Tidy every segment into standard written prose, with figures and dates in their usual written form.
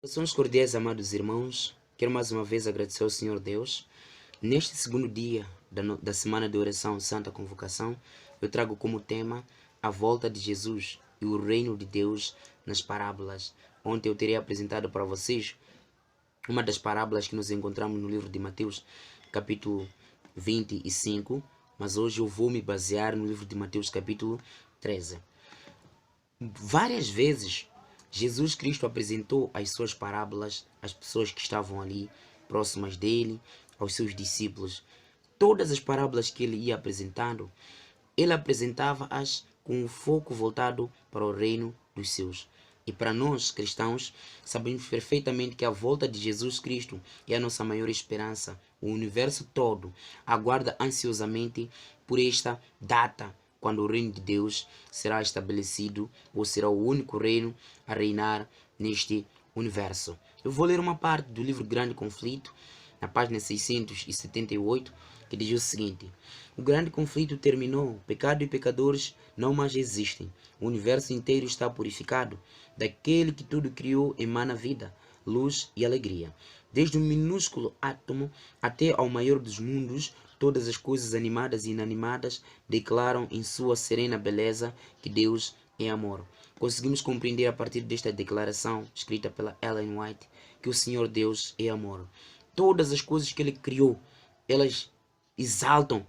Saudações cordiais, amados irmãos. Quero mais uma vez agradecer ao Senhor Deus. Neste segundo dia da semana de oração Santa Convocação, eu trago como tema a volta de Jesus e o reino de Deus nas parábolas. Ontem eu teria apresentado para vocês uma das parábolas que nos encontramos no livro de Mateus, capítulo 25, mas hoje eu vou me basear no livro de Mateus, capítulo 13. Várias vezes Jesus Cristo apresentou as suas parábolas às pessoas que estavam ali próximas dele, aos seus discípulos. Todas as parábolas que ele ia apresentando, ele apresentava-as com um foco voltado para o reino dos seus. E para nós, cristãos, sabemos perfeitamente que a volta de Jesus Cristo é a nossa maior esperança. O universo todo aguarda ansiosamente por esta data, quando o reino de Deus será estabelecido, ou será o único reino a reinar neste universo. Eu vou ler uma parte do livro Grande Conflito, na página 678, que diz o seguinte: o grande conflito terminou, pecado e pecadores não mais existem, o universo inteiro está purificado, daquele que tudo criou emana vida, luz e alegria. Desde o minúsculo átomo até ao maior dos mundos, todas as coisas animadas e inanimadas declaram em sua serena beleza que Deus é amor. Conseguimos compreender a partir desta declaração, escrita pela Ellen White, que o Senhor Deus é amor. Todas as coisas que Ele criou, elas exaltam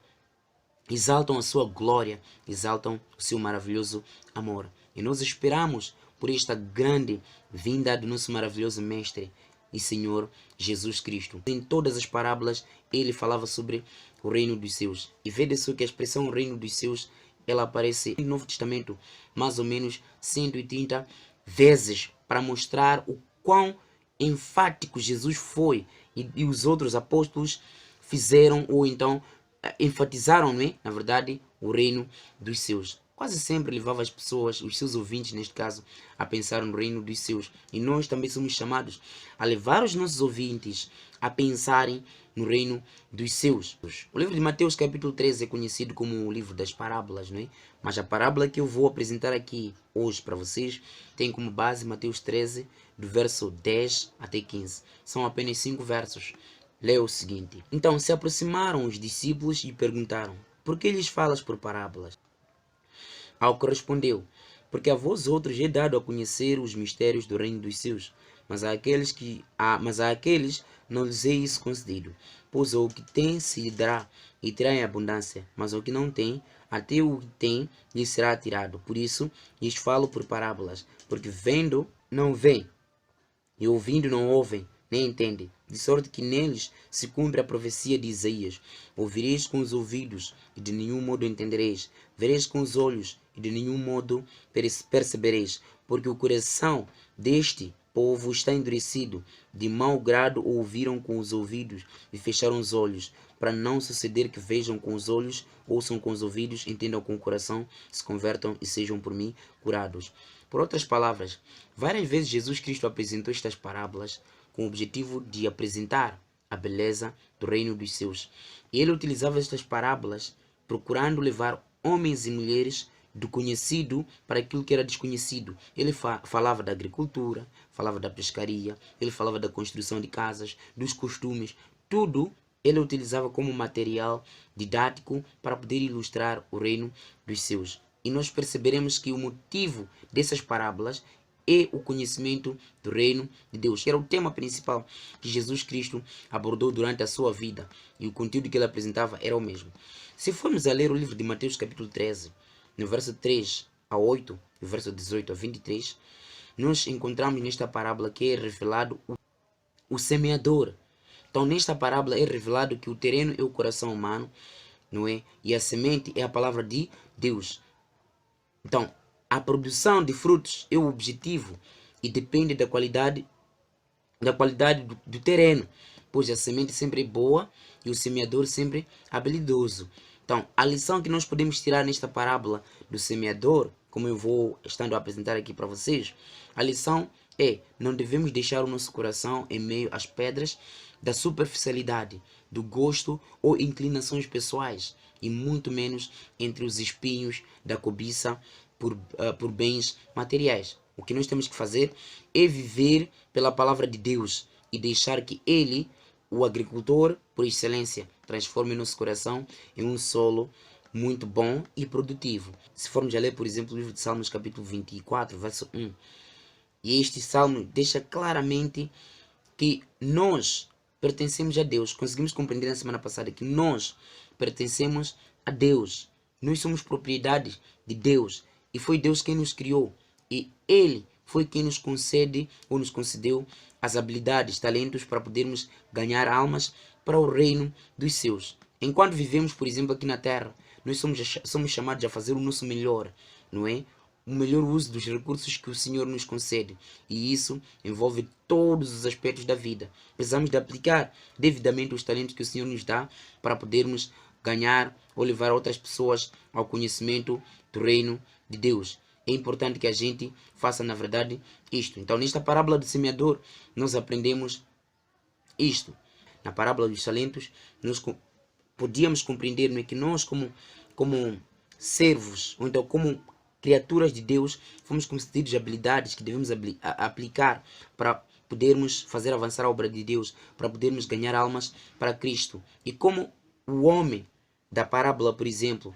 a sua glória, exaltam o seu maravilhoso amor. E nós esperamos por esta grande vinda do nosso maravilhoso Mestre e Senhor Jesus Cristo. Em todas as parábolas, ele falava sobre o reino dos seus. E vê-se que a expressão reino dos seus, ela aparece no Novo Testamento mais ou menos 130 vezes, para mostrar o quão enfático Jesus foi e os outros apóstolos fizeram, ou então enfatizaram, não é? Na verdade, o reino dos seus. Quase sempre levava as pessoas, os seus ouvintes neste caso, a pensar no reino dos seus. E nós também somos chamados a levar os nossos ouvintes a pensarem no reino dos seus. O livro de Mateus capítulo 13 é conhecido como o livro das parábolas, não é? Mas a parábola que eu vou apresentar aqui hoje para vocês tem como base Mateus 13, do verso 10 até 15. São apenas 5 versos. Lê o seguinte: então se aproximaram os discípulos e perguntaram: por que lhes falas por parábolas? Ao que respondeu: porque a vós outros é dado a conhecer os mistérios do reino dos seus, mas a aqueles não lhes é isso concedido. Pois o que tem se lhe dará e terá em abundância, mas o que não tem, até o que tem lhe será tirado. Por isso lhes falo por parábolas, porque vendo não veem, e ouvindo não ouvem, nem entendem, de sorte que neles se cumpre a profecia de Isaías: ouvireis com os ouvidos, e de nenhum modo entendereis, vereis com os olhos, e de nenhum modo percebereis, porque o coração deste povo está endurecido, de mau grado ouviram com os ouvidos e fecharam os olhos, para não suceder que vejam com os olhos, ouçam com os ouvidos, entendam com o coração, se convertam e sejam por mim curados. Por outras palavras, várias vezes Jesus Cristo apresentou estas parábolas com o objetivo de apresentar a beleza do reino dos seus. E ele utilizava estas parábolas procurando levar homens e mulheres do conhecido para aquilo que era desconhecido. Ele falava da agricultura, falava da pescaria, ele falava da construção de casas, dos costumes, tudo ele utilizava como material didático para poder ilustrar o reino dos seus. E nós perceberemos que o motivo dessas parábolas é o conhecimento do reino de Deus, que era o tema principal que Jesus Cristo abordou durante a sua vida, e o conteúdo que ele apresentava era o mesmo. Se formos a ler o livro de Mateus capítulo 13, no verso 3 a 8, e verso 18 a 23, nós encontramos nesta parábola que é revelado o semeador. Então, nesta parábola é revelado que o terreno é o coração humano, não é? E a semente é a palavra de Deus. Então, a produção de frutos é o objetivo e depende da qualidade do terreno, pois a semente sempre é boa e o semeador sempre habilidoso. Então, a lição que nós podemos tirar nesta parábola do semeador, como eu vou estando a apresentar aqui para vocês, a lição é: não devemos deixar o nosso coração em meio às pedras da superficialidade, do gosto ou inclinações pessoais, e muito menos entre os espinhos da cobiça por bens materiais. O que nós temos que fazer é viver pela palavra de Deus e deixar que Ele, o agricultor por excelência, transforme nosso coração em um solo muito bom e produtivo. Se formos a ler, por exemplo, o livro de Salmos, capítulo 24, verso 1, e este salmo deixa claramente que nós pertencemos a Deus. Conseguimos compreender na semana passada que nós pertencemos a Deus. Nós somos propriedade de Deus. E foi Deus quem nos criou. E Ele foi quem nos concede ou nos concedeu as habilidades, talentos para podermos ganhar almas para o reino dos céus. Enquanto vivemos, por exemplo, aqui na terra, nós somos chamados a fazer o nosso melhor, não é? O melhor uso dos recursos que o Senhor nos concede. E isso envolve todos os aspectos da vida. Precisamos de aplicar devidamente os talentos que o Senhor nos dá para podermos ganhar ou levar outras pessoas ao conhecimento do reino de Deus. É importante que a gente faça, na verdade, isto. Então, nesta parábola do semeador, nós aprendemos isto. Na parábola dos talentos, nós podíamos compreender, não é, que nós, como servos, ou então como criaturas de Deus, fomos concedidos habilidades que devemos aplicar para podermos fazer avançar a obra de Deus, para podermos ganhar almas para Cristo. E como o homem da parábola, por exemplo,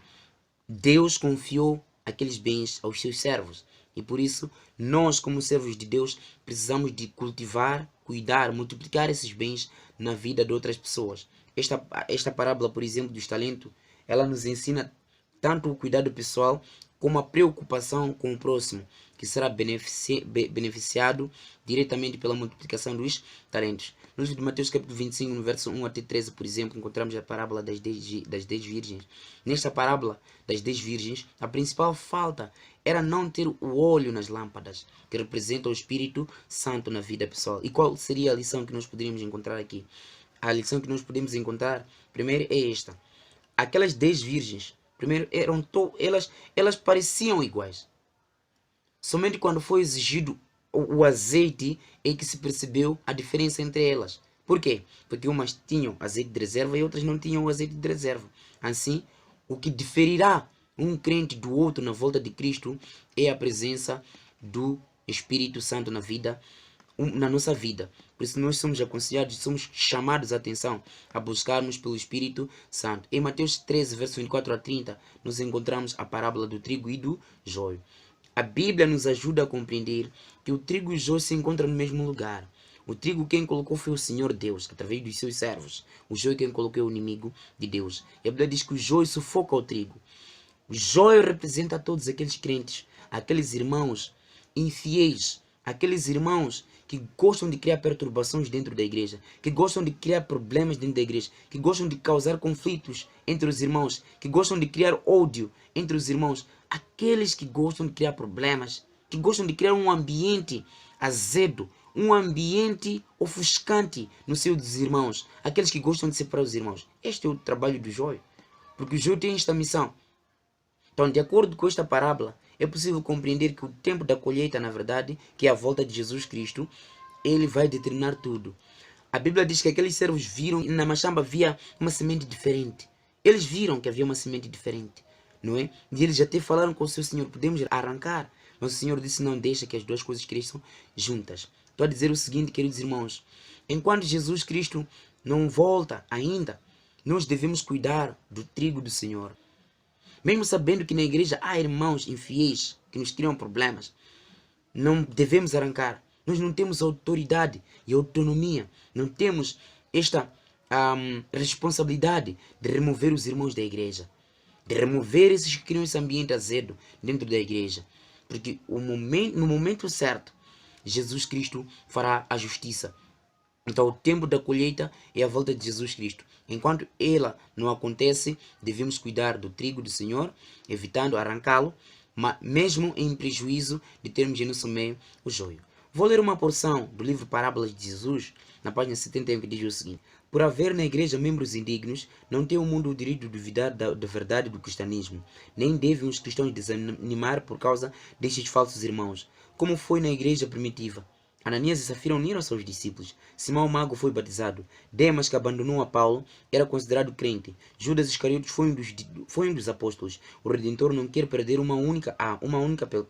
Deus confiou aqueles bens aos seus servos. E por isso, nós, como servos de Deus, precisamos de cultivar, cuidar, multiplicar esses bens na vida de outras pessoas. Esta parábola, por exemplo, dos talentos, ela nos ensina tanto o cuidado pessoal como a preocupação com o próximo, que será beneficiado diretamente pela multiplicação dos talentos. No livro de Mateus capítulo 25, no verso 1 até 13, por exemplo, encontramos a parábola das 10 virgens. Nesta parábola das 10 virgens, a principal falta era não ter o óleo nas lâmpadas, que representa o Espírito Santo na vida pessoal. E qual seria a lição que nós poderíamos encontrar aqui? A lição que nós podemos encontrar, primeiro, é esta. Aquelas 10 virgens, primeiro, elas pareciam iguais. Somente quando foi exigido o azeite é que se percebeu a diferença entre elas. Por quê? Porque umas tinham azeite de reserva e outras não tinham azeite de reserva. Assim, o que diferirá um crente do outro na volta de Cristo é a presença do Espírito Santo na nossa vida. Por isso nós somos aconselhados, somos chamados a atenção a buscarmos pelo Espírito Santo. Em Mateus 13, verso 24 a 30, nós encontramos a parábola do trigo e do joio. A Bíblia nos ajuda a compreender que o trigo e o joio se encontram no mesmo lugar. O trigo quem colocou foi o Senhor Deus, através dos seus servos. O joio quem colocou é o inimigo de Deus. E a Bíblia diz que o joio sufoca o trigo. O joio representa todos aqueles crentes, aqueles irmãos infiéis, aqueles irmãos que gostam de criar perturbações dentro da igreja, que gostam de criar problemas dentro da igreja, que gostam de causar conflitos entre os irmãos, que gostam de criar ódio entre os irmãos, aqueles que gostam de criar problemas, que gostam de criar um ambiente azedo, um ambiente ofuscante no seio dos irmãos, aqueles que gostam de separar os irmãos. Este é o trabalho do joio, porque o joio tem esta missão. Então, de acordo com esta parábola, é possível compreender que o tempo da colheita, na verdade, que é a volta de Jesus Cristo, ele vai determinar tudo. A Bíblia diz que aqueles servos viram que na machamba havia uma semente diferente. Eles viram que havia uma semente diferente, não é? E eles até falaram com o seu Senhor, podemos arrancar. Mas o Senhor disse, não deixa que as duas coisas cresçam juntas. Estou a dizer o seguinte, queridos irmãos, enquanto Jesus Cristo não volta ainda, nós devemos cuidar do trigo do Senhor. Mesmo sabendo que na igreja há irmãos infiéis que nos criam problemas, não devemos arrancar. Nós não temos autoridade e autonomia. Não temos esta responsabilidade de remover os irmãos da igreja. De remover esses que criam esse ambiente azedo dentro da igreja. Porque no momento certo, Jesus Cristo fará a justiça. Então o tempo da colheita é a volta de Jesus Cristo. Enquanto ela não acontece, devemos cuidar do trigo do Senhor, evitando arrancá-lo, mas mesmo em prejuízo de termos em nosso meio o joio. Vou ler uma porção do livro Parábolas de Jesus, na página 71, que diz o seguinte: por haver na igreja membros indignos, não tem o mundo o direito de duvidar da verdade do cristianismo, nem devem os cristãos desanimar por causa destes falsos irmãos, como foi na igreja primitiva. Ananias e Safira uniram-se aos discípulos. Simão Mago foi batizado. Demas, que abandonou a Paulo, era considerado crente. Judas Iscariotes foi um dos apóstolos. O Redentor não quer perder uma única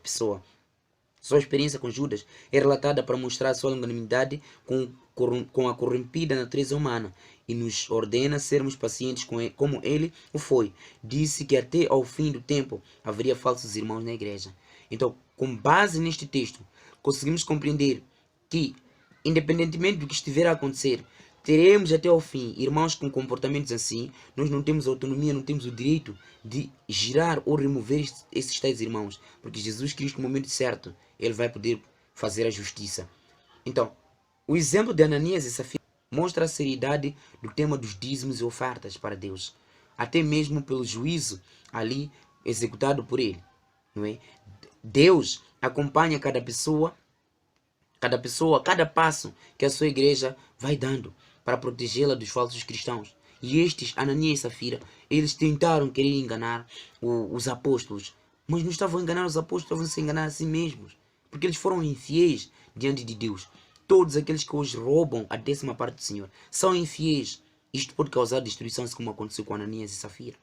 pessoa. Sua experiência com Judas é relatada para mostrar sua longanimidade com a corrompida natureza humana e nos ordena sermos pacientes como ele o foi. Disse que até ao fim do tempo haveria falsos irmãos na igreja. Então, com base neste texto, conseguimos compreender que, independentemente do que estiver a acontecer, teremos até ao fim irmãos com comportamentos assim. Nós não temos autonomia, não temos o direito de girar ou remover esses tais irmãos, porque Jesus Cristo, no momento certo, ele vai poder fazer a justiça. Então, o exemplo de Ananias e Safira mostra a seriedade do tema dos dízimos e ofertas para Deus, até mesmo pelo juízo ali executado por ele, não é? Deus acompanha cada pessoa, cada passo que a sua igreja vai dando para protegê-la dos falsos cristãos. E estes, Ananias e Safira, eles tentaram querer enganar os apóstolos, mas não estavam a enganar os apóstolos, estavam a se enganar a si mesmos, porque eles foram infiéis diante de Deus. Todos aqueles que hoje roubam a 10ª parte do Senhor são infiéis. Isto pode causar destruição, assim como aconteceu com Ananias e Safira.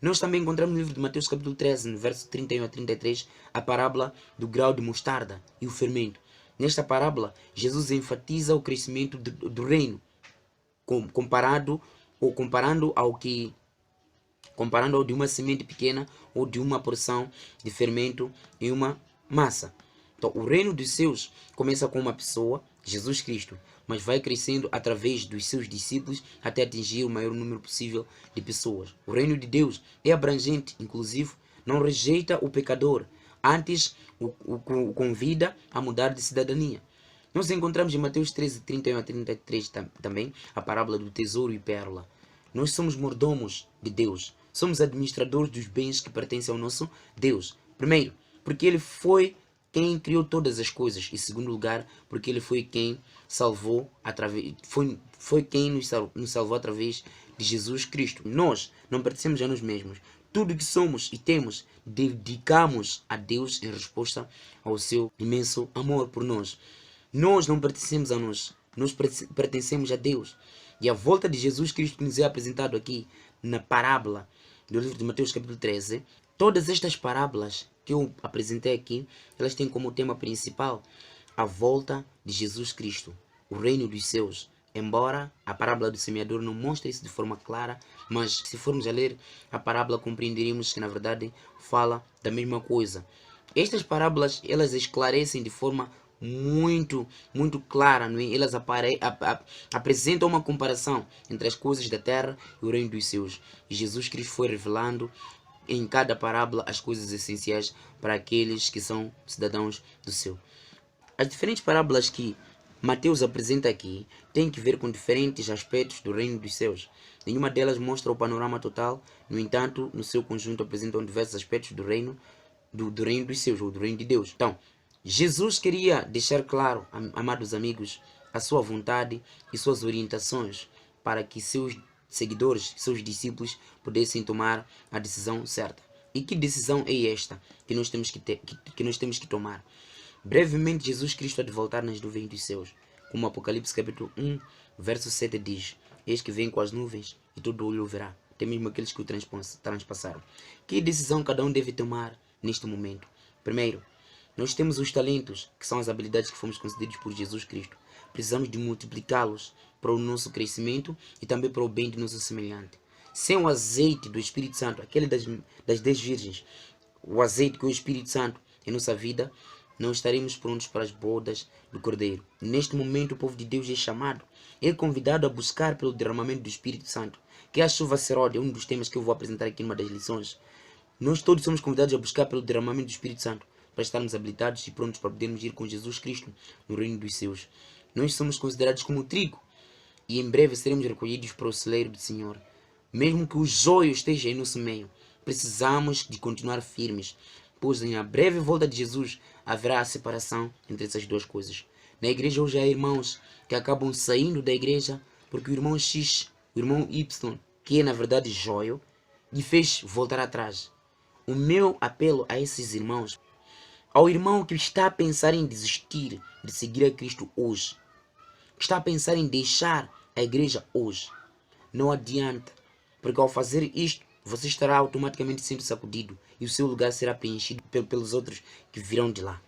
Nós também encontramos no livro de Mateus capítulo 13, no verso 31 a 33, a parábola do grau de mostarda e o fermento. Nesta parábola, Jesus enfatiza o crescimento do reino, comparando ao de uma semente pequena ou de uma porção de fermento em uma massa. Então, o reino dos céus começa com uma pessoa, Jesus Cristo, mas vai crescendo através dos seus discípulos até atingir o maior número possível de pessoas. O reino de Deus é abrangente, inclusive, não rejeita o pecador, antes o convida a mudar de cidadania. Nós encontramos em Mateus 13, 31 a 33 também a parábola do tesouro e pérola. Nós somos mordomos de Deus, somos administradores dos bens que pertencem ao nosso Deus. Primeiro, porque Ele foi quem criou todas as coisas, e em segundo lugar, porque Ele foi quem foi quem nos salvou através de Jesus Cristo. Nós não pertencemos a nós mesmos. Tudo que somos e temos, dedicamos a Deus em resposta ao seu imenso amor por nós. Nós não pertencemos a nós pertencemos a Deus. E a volta de Jesus Cristo que nos é apresentado aqui na parábola do livro de Mateus capítulo 13, todas estas parábolas que eu apresentei aqui, elas têm como tema principal a volta de Jesus Cristo, o reino dos céus. Embora a parábola do semeador não mostre isso de forma clara, mas se formos a ler a parábola compreenderemos que na verdade fala da mesma coisa. Estas parábolas, elas esclarecem de forma muito clara, não é? Elas apresentam uma comparação entre as coisas da terra e o reino dos céus. E Jesus Cristo foi revelando em cada parábola as coisas essenciais para aqueles que são cidadãos do céu. As diferentes parábolas que Mateus apresenta aqui têm que ver com diferentes aspectos do reino dos céus. Nenhuma delas mostra o panorama total, no entanto, no seu conjunto apresentam diversos aspectos do reino dos céus, ou do reino de Deus. Então, Jesus queria deixar claro, amados amigos, a sua vontade e suas orientações para que seus seguidores, seus discípulos, pudessem tomar a decisão certa. E que decisão é esta que nós temos que tomar? Brevemente, Jesus Cristo há de voltar nas nuvens dos céus, como Apocalipse capítulo 1, verso 7 diz: eis que vem com as nuvens e todo olho o verá, até mesmo aqueles que o transpassaram. Que decisão cada um deve tomar neste momento? Primeiro, nós temos os talentos, que são as habilidades que fomos concedidos por Jesus Cristo. Precisamos de multiplicá-los para o nosso crescimento e também para o bem de nosso semelhante. Sem o azeite do Espírito Santo, aquele das 10 virgens, o azeite que é o Espírito Santo em nossa vida, não estaremos prontos para as bodas do Cordeiro. Neste momento o povo de Deus é chamado, é convidado a buscar pelo derramamento do Espírito Santo, que é a chuva seródia, um dos temas que eu vou apresentar aqui numa das lições. Nós todos somos convidados a buscar pelo derramamento do Espírito Santo, para estarmos habilitados e prontos para podermos ir com Jesus Cristo no reino dos céus. Nós somos considerados como trigo e em breve seremos recolhidos para o celeiro do Senhor. Mesmo que o joio esteja em nosso meio, precisamos de continuar firmes, pois na breve volta de Jesus haverá a separação entre essas duas coisas. Na igreja hoje há irmãos que acabam saindo da igreja porque o irmão X, o irmão Y, que é na verdade joio, lhe fez voltar atrás. O meu apelo a esses irmãos, ao irmão que está a pensar em desistir de seguir a Cristo hoje, que está a pensar em deixar a igreja hoje, não adianta, porque ao fazer isto, você estará automaticamente sendo sacudido e o seu lugar será preenchido pelos outros que virão de lá.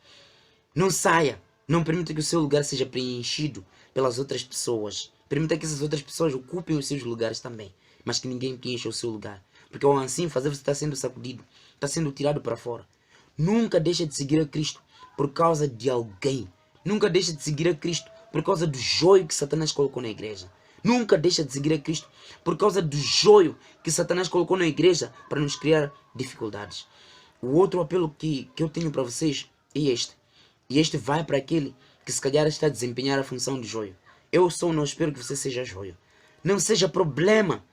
Não saia. Não permita que o seu lugar seja preenchido pelas outras pessoas. Permita que essas outras pessoas ocupem os seus lugares também. Mas que ninguém preencha o seu lugar. Porque ao assim fazer, você está sendo sacudido. Está sendo tirado para fora. Nunca deixe de seguir a Cristo por causa de alguém. Nunca deixe de seguir a Cristo por causa do joio que Satanás colocou na igreja. Nunca deixe de seguir a Cristo por causa do joio que Satanás colocou na igreja para nos criar dificuldades. O outro apelo que eu tenho para vocês é este. E este vai para aquele que se calhar está a desempenhar a função de joio. Eu só não espero que você seja joio. Não seja problema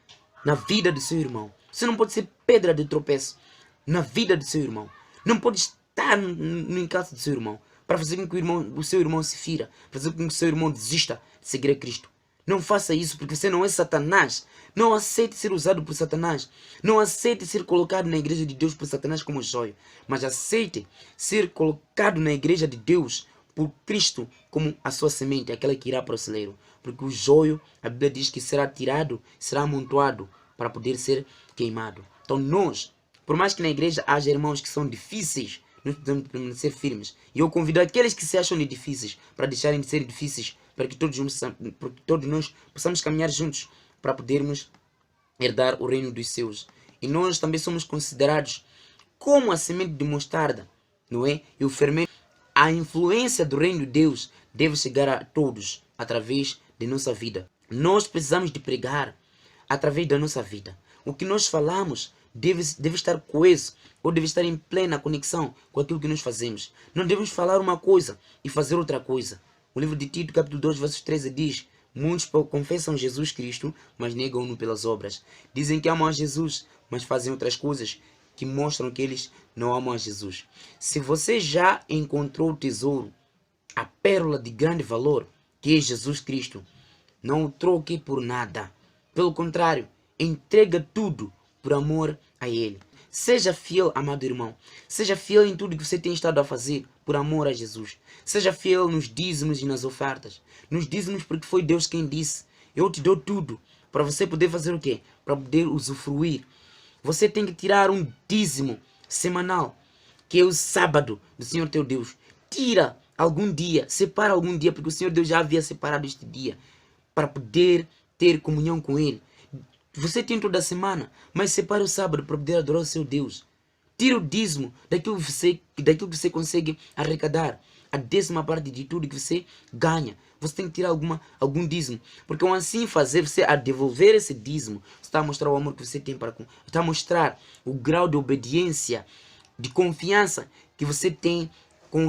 na vida do seu irmão. Você não pode ser pedra de tropeço na vida do seu irmão. Não pode estar no encalço do seu irmão para fazer com que o seu irmão se fira, fazer com que o seu irmão desista de seguir a Cristo. Não faça isso porque você não é Satanás. Não aceite ser usado por Satanás. Não aceite ser colocado na igreja de Deus por Satanás como joio. Mas aceite ser colocado na igreja de Deus por Cristo como a sua semente, aquela que irá para o celeiro. Porque o joio, a Bíblia diz que será tirado, será amontoado para poder ser queimado. Então nós, por mais que na igreja haja irmãos que são difíceis, nós precisamos permanecer firmes. E eu convido aqueles que se acham de difíceis para deixarem de ser difíceis, para que todos nós possamos caminhar juntos para podermos herdar o reino dos céus. E nós também somos considerados como a semente de mostarda, não é? E o fermento. A influência do reino de Deus deve chegar a todos através de nossa vida. Nós precisamos de pregar através da nossa vida. O que nós falamos deve estar coeso ou deve estar em plena conexão com aquilo que nós fazemos. Não devemos falar uma coisa e fazer outra coisa. O livro de Tito, capítulo 2, versos 13 diz: muitos confessam Jesus Cristo, mas negam-no pelas obras. Dizem que amam a Jesus, mas fazem outras coisas que mostram que eles não amam a Jesus. Se você já encontrou o tesouro, a pérola de grande valor, que é Jesus Cristo, não o troque por nada. Pelo contrário, entrega tudo por amor a Ele. Seja fiel, amado irmão. Seja fiel em tudo que você tem estado a fazer por amor a Jesus. Seja fiel nos dízimos e nas ofertas. Nos dízimos porque foi Deus quem disse: eu te dou tudo. Para você poder fazer o quê? Para poder usufruir. Você tem que tirar um dízimo semanal, que é o sábado do Senhor teu Deus. Tira algum dia, separa algum dia, porque o Senhor Deus já havia separado este dia para poder ter comunhão com Ele. Você tem toda a semana, mas separe o sábado para poder adorar o seu Deus. Tira o dízimo daquilo que você consegue arrecadar. A 10ª parte de tudo que você ganha. Você tem que tirar algum dízimo. Porque ao assim fazer, você a devolver esse dízimo, você está a mostrar o amor que você tem está a mostrar o grau de obediência, de confiança que você tem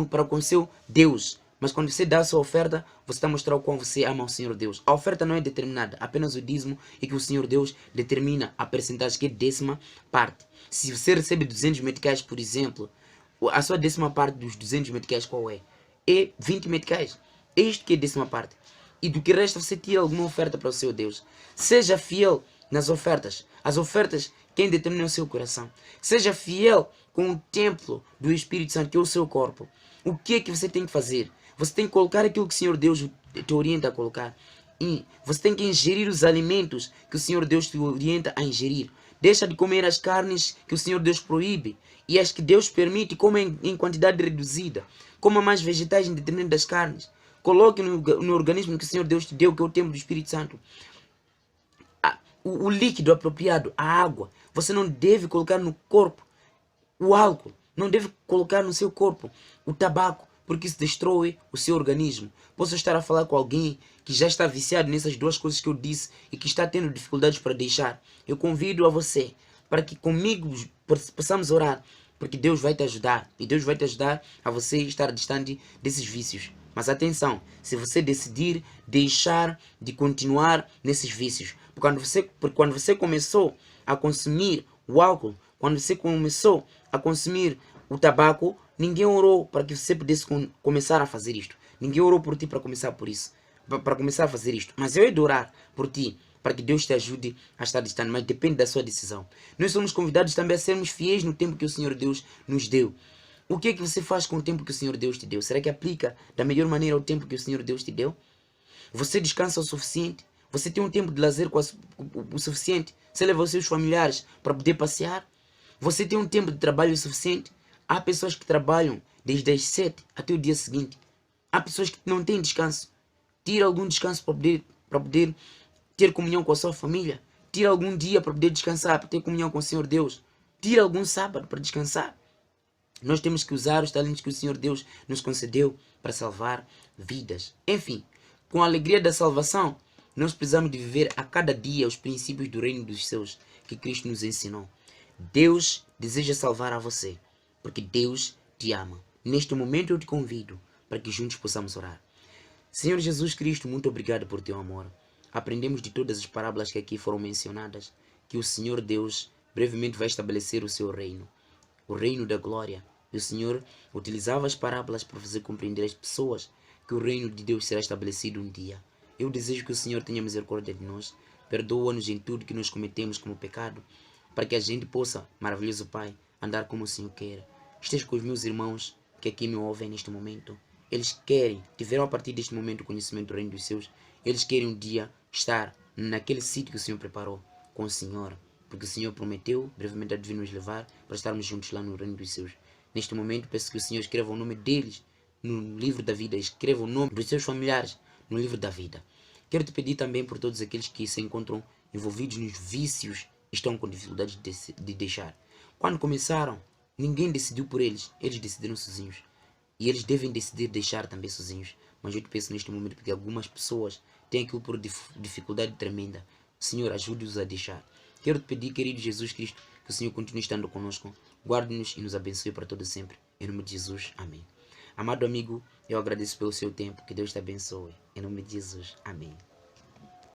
para com seu Deus. Mas quando você dá a sua oferta, você está a mostrar o quão você ama o Senhor Deus. A oferta não é determinada, apenas o dízimo é que o Senhor Deus determina a percentagem, que é 10ª parte. Se você recebe 200 meticais, por exemplo, a sua 10ª parte dos 200 meticais qual é? É 20 meticais. É isto que é 10ª parte. E do que resta você tira alguma oferta para o seu Deus. Seja fiel nas ofertas. As ofertas, quem determina é o seu coração. Seja fiel com o templo do Espírito Santo, que é o seu corpo. O que é que você tem que fazer? Você tem que colocar aquilo que o Senhor Deus te orienta a colocar. E você tem que ingerir os alimentos que o Senhor Deus te orienta a ingerir. Deixa de comer as carnes que o Senhor Deus proíbe. E as que Deus permite, coma em quantidade reduzida. Coma mais vegetais em detrimento das carnes. Coloque no organismo que o Senhor Deus te deu, que é o templo do Espírito Santo, o líquido apropriado, a água. Você não deve colocar no corpo o álcool. Não deve colocar no seu corpo o tabaco, porque isso destrói o seu organismo. Posso estar a falar com alguém que já está viciado nessas duas coisas que eu disse e que está tendo dificuldades para deixar. Eu convido a você para que comigo possamos orar, porque Deus vai te ajudar. E Deus vai te ajudar a você estar distante desses vícios. Mas atenção, se você decidir deixar de continuar nesses vícios, porque quando você começou a consumir o álcool, quando você começou a consumir o tabaco, ninguém orou para que você pudesse começar a fazer isto. Ninguém orou por ti para começar por isso, para começar a fazer isto. Mas eu hei de orar por ti, para que Deus te ajude a estar distante, mas depende da sua decisão. Nós somos convidados também a sermos fiéis no tempo que o Senhor Deus nos deu. O que é que você faz com o tempo que o Senhor Deus te deu? Será que aplica da melhor maneira o tempo que o Senhor Deus te deu? Você descansa o suficiente? Você tem um tempo de lazer o suficiente? Você leva os seus familiares para poder passear? Você tem um tempo de trabalho suficiente? Há pessoas que trabalham desde as 7 até o dia seguinte. Há pessoas que não têm descanso. Tira algum descanso para poder ter comunhão com a sua família. Tira algum dia para poder descansar, para ter comunhão com o Senhor Deus. Tira algum sábado para descansar. Nós temos que usar os talentos que o Senhor Deus nos concedeu para salvar vidas. Enfim, com a alegria da salvação, nós precisamos de viver a cada dia os princípios do reino dos céus que Cristo nos ensinou. Deus deseja salvar a você, porque Deus te ama. Neste momento eu te convido para que juntos possamos orar. Senhor Jesus Cristo, muito obrigado por teu amor. Aprendemos de todas as parábolas que aqui foram mencionadas, que o Senhor Deus brevemente vai estabelecer o seu reino, o reino da glória. E o Senhor utilizava as parábolas para fazer compreender às pessoas que o reino de Deus será estabelecido um dia. Eu desejo que o Senhor tenha misericórdia de nós, perdoa-nos em tudo que nós cometemos como pecado, para que a gente possa, maravilhoso Pai, andar como o Senhor quer. Esteja com os meus irmãos que aqui me ouvem neste momento. Eles tiveram a partir deste momento o conhecimento do reino dos céus. Eles querem um dia estar naquele sítio que o Senhor preparou com o Senhor, porque o Senhor prometeu, brevemente a nos levar para estarmos juntos lá no reino dos céus. Neste momento peço que o Senhor escreva o nome deles no livro da vida, escreva o nome dos seus familiares no livro da vida. Quero te pedir também por todos aqueles que se encontram envolvidos nos vícios e estão com dificuldade de deixar. Quando começaram, ninguém decidiu por eles, eles decidiram sozinhos. E eles devem decidir deixar também sozinhos. Mas eu te peço neste momento porque algumas pessoas têm aquilo por dificuldade tremenda. Senhor, ajude-os a deixar. Quero te pedir, querido Jesus Cristo, que o Senhor continue estando conosco. Guarde-nos e nos abençoe para todo sempre. Em nome de Jesus. Amém. Amado amigo, eu agradeço pelo seu tempo. Que Deus te abençoe. Em nome de Jesus. Amém.